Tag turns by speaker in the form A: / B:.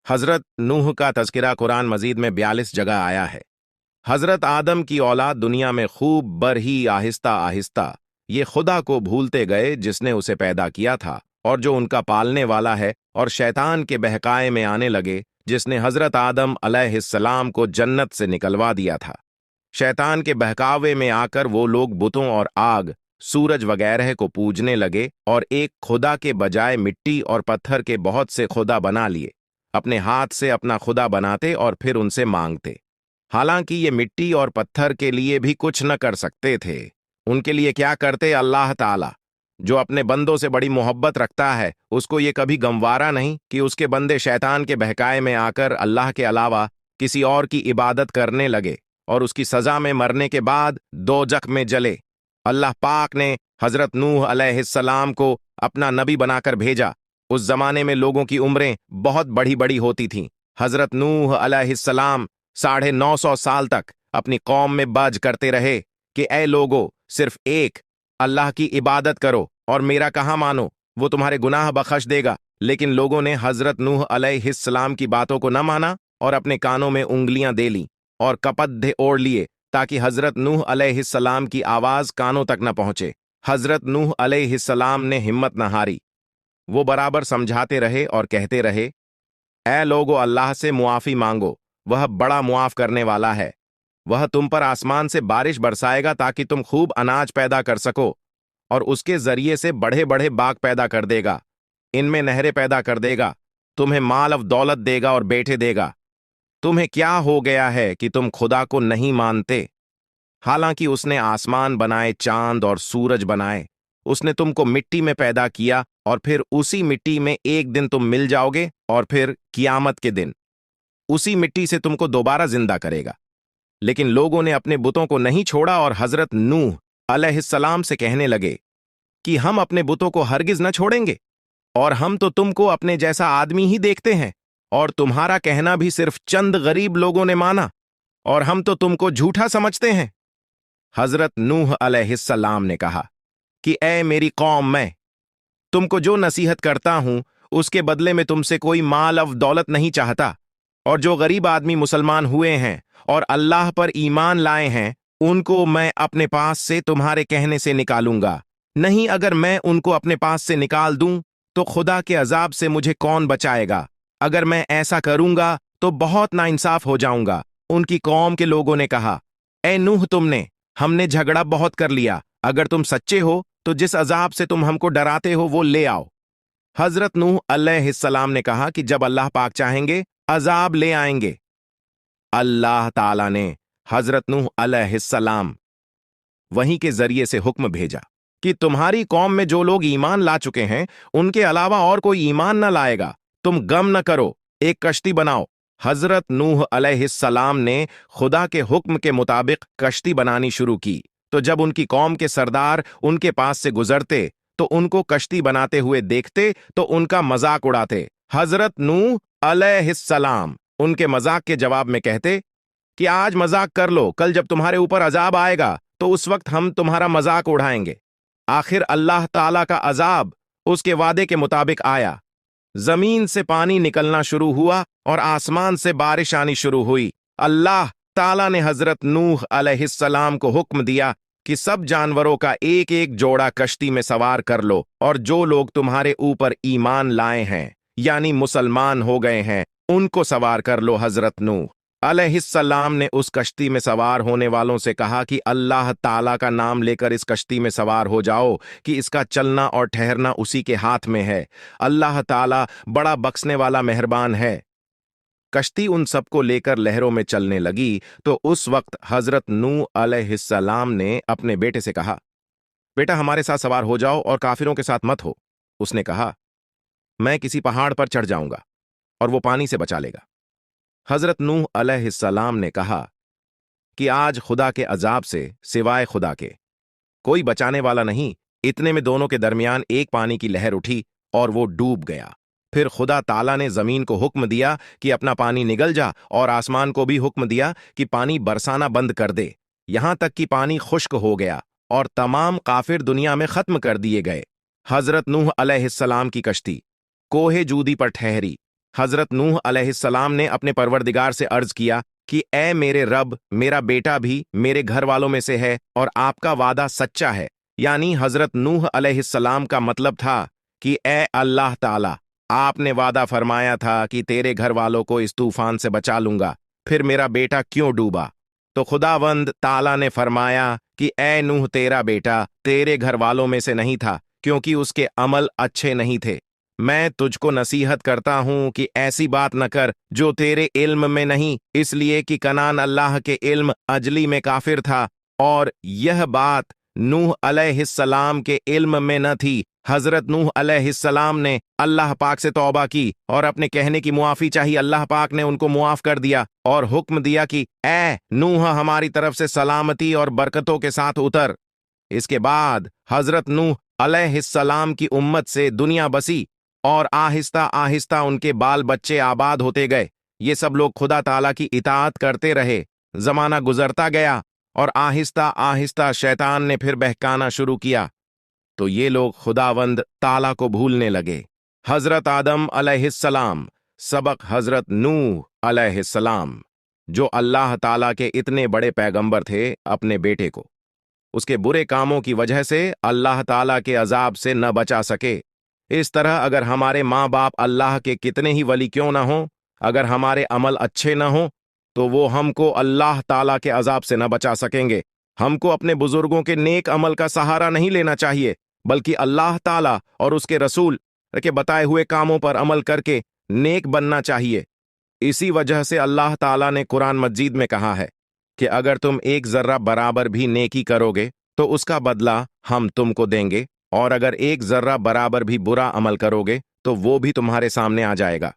A: हज़रत नूह का तज़किरा कुरान मजीद में 42 जगह आया है। हज़रत आदम की औलाद दुनिया में खूब बढ़ी आहिस्ता आहिस्ता, ये खुदा को भूलते गए जिसने उसे पैदा किया था और जो उनका पालने वाला है, और शैतान के बहकाए में आने लगे जिसने हज़रत आदम अलैहिस्सलाम को जन्नत से निकलवा दिया था। शैतान के बहकावे में आकर वो लोग बुतों और आग, सूरज वगैरह को पूजने लगे और एक खुदा के बजाय मिट्टी और पत्थर के बहुत से खुदा बना लिए। अपने हाथ से अपना खुदा बनाते और फिर उनसे मांगते। हालांकि ये मिट्टी और पत्थर के लिए भी कुछ न कर सकते थे। उनके लिए क्या करते? अल्लाह ताला, जो अपने बंदों से बड़ी मोहब्बत रखता है, उसको ये कभी गंवारा नहीं कि उसके बंदे शैतान के बहकाए में आकर अल्लाह के अलावा किसी और की इबादत करने लगे और उसकी सजा में मरने के बाद दोजख में जले। अल्लाह पाक ने हज़रत नूह अलैहिस्सलाम को अपना नबी बनाकर भेजा। उस जमाने में लोगों की उम्रें बहुत बड़ी बड़ी होती थीं। हज़रत नूह अलैहिस्सलाम 950 साल तक अपनी कौम में बज करते रहे कि ऐ लोगो, सिर्फ एक अल्लाह की इबादत करो और मेरा कहा मानो, वो तुम्हारे गुनाह बख्श देगा। लेकिन लोगों ने हज़रत नूह अलैहिस्सलाम की बातों को न माना और अपने कानों में उंगलियां दे लीं और कपड़े ओढ़ लिए ताकि हज़रत नूह अलैहिस्सलाम की आवाज़ कानों तक न पहुंचे। हज़रत नूह अलैहिस्सलाम ने हिम्मत न हारी। वो बराबर समझाते रहे और कहते रहे, ऐ लोगो, अल्लाह से मुआफ़ी मांगो, वह बड़ा मुआफ़ करने वाला है। वह तुम पर आसमान से बारिश बरसाएगा ताकि तुम खूब अनाज पैदा कर सको और उसके जरिए से बड़े बड़े बाग पैदा कर देगा, इनमें नहरें पैदा कर देगा, तुम्हें माल और दौलत देगा और बेटे देगा। तुम्हें क्या हो गया है कि तुम खुदा को नहीं मानते? हालांकि उसने आसमान बनाए, चांद और सूरज बनाए। उसने तुमको मिट्टी में पैदा किया और फिर उसी मिट्टी में एक दिन तुम मिल जाओगे और फिर कियामत के दिन उसी मिट्टी से तुमको दोबारा जिंदा करेगा। लेकिन लोगों ने अपने बुतों को नहीं छोड़ा और हज़रत नूह अलैहिस्सलाम से कहने लगे कि हम अपने बुतों को हरगिज न छोड़ेंगे और हम तो तुमको अपने जैसा आदमी ही देखते हैं और तुम्हारा कहना भी सिर्फ चंद गरीब लोगों ने माना और हम तो तुमको झूठा समझते हैं। हज़रत नूह अलैहिस्सलाम ने कहा कि ऐ मेरी कौम, मैं तुमको जो नसीहत करता हूं उसके बदले में तुमसे कोई माल और दौलत नहीं चाहता, और जो गरीब आदमी मुसलमान हुए हैं और अल्लाह पर ईमान लाए हैं उनको मैं अपने पास से तुम्हारे कहने से निकालूंगा। नहीं, अगर मैं उनको अपने पास से निकाल दूं तो खुदा के अजाब से मुझे कौन बचाएगा? अगर मैं ऐसा करूंगा तो बहुत नाइंसाफ हो जाऊंगा। उनकी कौम के लोगों ने कहा, ऐ नूह, हमने झगड़ा बहुत कर लिया। अगर तुम सच्चे हो तो जिस अजाब से तुम हमको डराते हो वो ले आओ। हज़रत नूह अलैहिस्सलाम ने कहा कि जब अल्लाह पाक चाहेंगे अजाब ले आएंगे। अल्लाह ताला ने हज़रत नूह अलैहिस्सलाम वहीं के जरिए से हुक्म भेजा कि तुम्हारी कौम में जो लोग ईमान ला चुके हैं उनके अलावा और कोई ईमान न लाएगा। तुम गम न करो, एक कश्ती बनाओ। हज़रत नूह अलैहिस्सलाम ने खुदा के हुक्म के मुताबिक कश्ती बनानी शुरू की। तो जब उनकी कौम के सरदार उनके पास से गुजरते तो उनको कश्ती बनाते हुए देखते तो उनका मजाक उड़ाते। हज़रत नूह अलैहिस्सलाम उनके मजाक के जवाब में कहते कि आज मजाक कर लो, कल जब तुम्हारे ऊपर अजाब आएगा तो उस वक्त हम तुम्हारा मजाक उड़ाएंगे। आखिर अल्लाह ताला का अजाब उसके वादे के मुताबिक आया। जमीन से पानी निकलना शुरू हुआ और आसमान से बारिश आनी शुरू हुई। अल्लाह ताला ने हज़रत नूह अलैहिस्सलाम को हुक्म दिया कि सब जानवरों का एक एक जोड़ा कश्ती में सवार कर लो, और जो लोग तुम्हारे ऊपर ईमान लाए हैं यानी मुसलमान हो गए हैं उनको सवार कर लो। हज़रत नूह अलैहिस्सलाम ने उस कश्ती में सवार होने वालों से कहा कि अल्लाह ताला का नाम लेकर इस कश्ती में सवार हो जाओ कि इसका चलना और ठहरना उसी के हाथ में है। अल्लाह ताला बड़ा बख्शने वाला मेहरबान है। कश्ती उन सबको लेकर लहरों में चलने लगी तो उस वक्त हज़रत नूह अलैहिस्सलाम ने अपने बेटे से कहा, बेटा हमारे साथ सवार हो जाओ और काफिरों के साथ मत हो। उसने कहा, मैं किसी पहाड़ पर चढ़ जाऊंगा और वो पानी से बचा लेगा। हज़रत नूह अलैहिस्सलाम ने कहा कि आज खुदा के अजाब से सिवाय खुदा के कोई बचाने वाला नहीं। इतने में दोनों के दरमियान एक पानी की लहर उठी और वो डूब गया। फिर खुदा ताला ने जमीन को हुक्म दिया कि अपना पानी निगल जा, और आसमान को भी हुक्म दिया कि पानी बरसाना बंद कर दे, यहां तक कि पानी खुश्क हो गया और तमाम काफिर दुनिया में खत्म कर दिए गए। हज़रत नूह अलैहिस्सलाम की कश्ती कोहे जूदी पर ठहरी। حضرت نوح علیہ السلام نے اپنے پروردگار سے عرض کیا کہ اے میرے رب، میرا بیٹا بھی میرے گھر والوں میں سے ہے اور آپ کا وعدہ سچا ہے۔ یعنی حضرت نوح علیہ السلام کا مطلب تھا کہ اے اللہ تعالی، آپ نے وعدہ فرمایا تھا کہ تیرے گھر والوں کو اس طوفان سے بچا لوں گا، پھر میرا بیٹا کیوں ڈوبا؟ تو خداوند تعالی نے فرمایا کہ اے نوح، تیرا بیٹا تیرے گھر والوں میں سے نہیں تھا، کیونکہ اس کے عمل اچھے نہیں تھے۔ میں تجھ کو نصیحت کرتا ہوں کہ ایسی بات نہ کر جو تیرے علم میں نہیں، اس لیے کہ کنعان اللہ کے علم اجلی میں کافر تھا اور یہ بات نوح علیہ السلام کے علم میں نہ تھی۔ حضرت نوح علیہ السلام نے اللہ پاک سے توبہ کی اور اپنے کہنے کی معافی چاہی۔ اللہ پاک نے ان کو معاف کر دیا اور حکم دیا کہ اے نوح، ہماری طرف سے سلامتی اور برکتوں کے ساتھ اتر۔ اس کے بعد حضرت نوح علیہ السلام کی امت سے دنیا بسی اور آہستہ آہستہ ان کے بال بچے آباد ہوتے گئے۔ یہ سب لوگ خدا تعالیٰ کی اطاعت کرتے رہے۔ زمانہ گزرتا گیا اور آہستہ آہستہ شیطان نے پھر بہکانا شروع کیا، تو یہ لوگ خداوند تعالیٰ کو بھولنے لگے۔ حضرت آدم علیہ السلام سبق حضرت نوح علیہ السلام، جو اللہ تعالیٰ کے اتنے بڑے پیغمبر تھے، اپنے بیٹے کو اس کے برے کاموں کی وجہ سے اللہ تعالیٰ کے عذاب سے نہ بچا سکے۔ اس طرح اگر ہمارے ماں باپ اللہ کے کتنے ہی ولی کیوں نہ ہوں، اگر ہمارے عمل اچھے نہ ہوں تو وہ ہم کو اللہ تعالیٰ کے عذاب سے نہ بچا سکیں گے۔ ہم کو اپنے بزرگوں کے نیک عمل کا سہارا نہیں لینا چاہیے، بلکہ اللہ تعالیٰ اور اس کے رسول کے بتائے ہوئے کاموں پر عمل کر کے نیک بننا چاہیے۔ اسی وجہ سے اللہ تعالیٰ نے قرآن مجید میں کہا ہے کہ اگر تم ایک ذرہ برابر بھی نیکی کرو گے تو اس کا بدلہ ہم تم کو دیں گے، اور اگر ایک ذرہ برابر بھی برا عمل کرو گے تو وہ بھی تمہارے سامنے آ جائے گا۔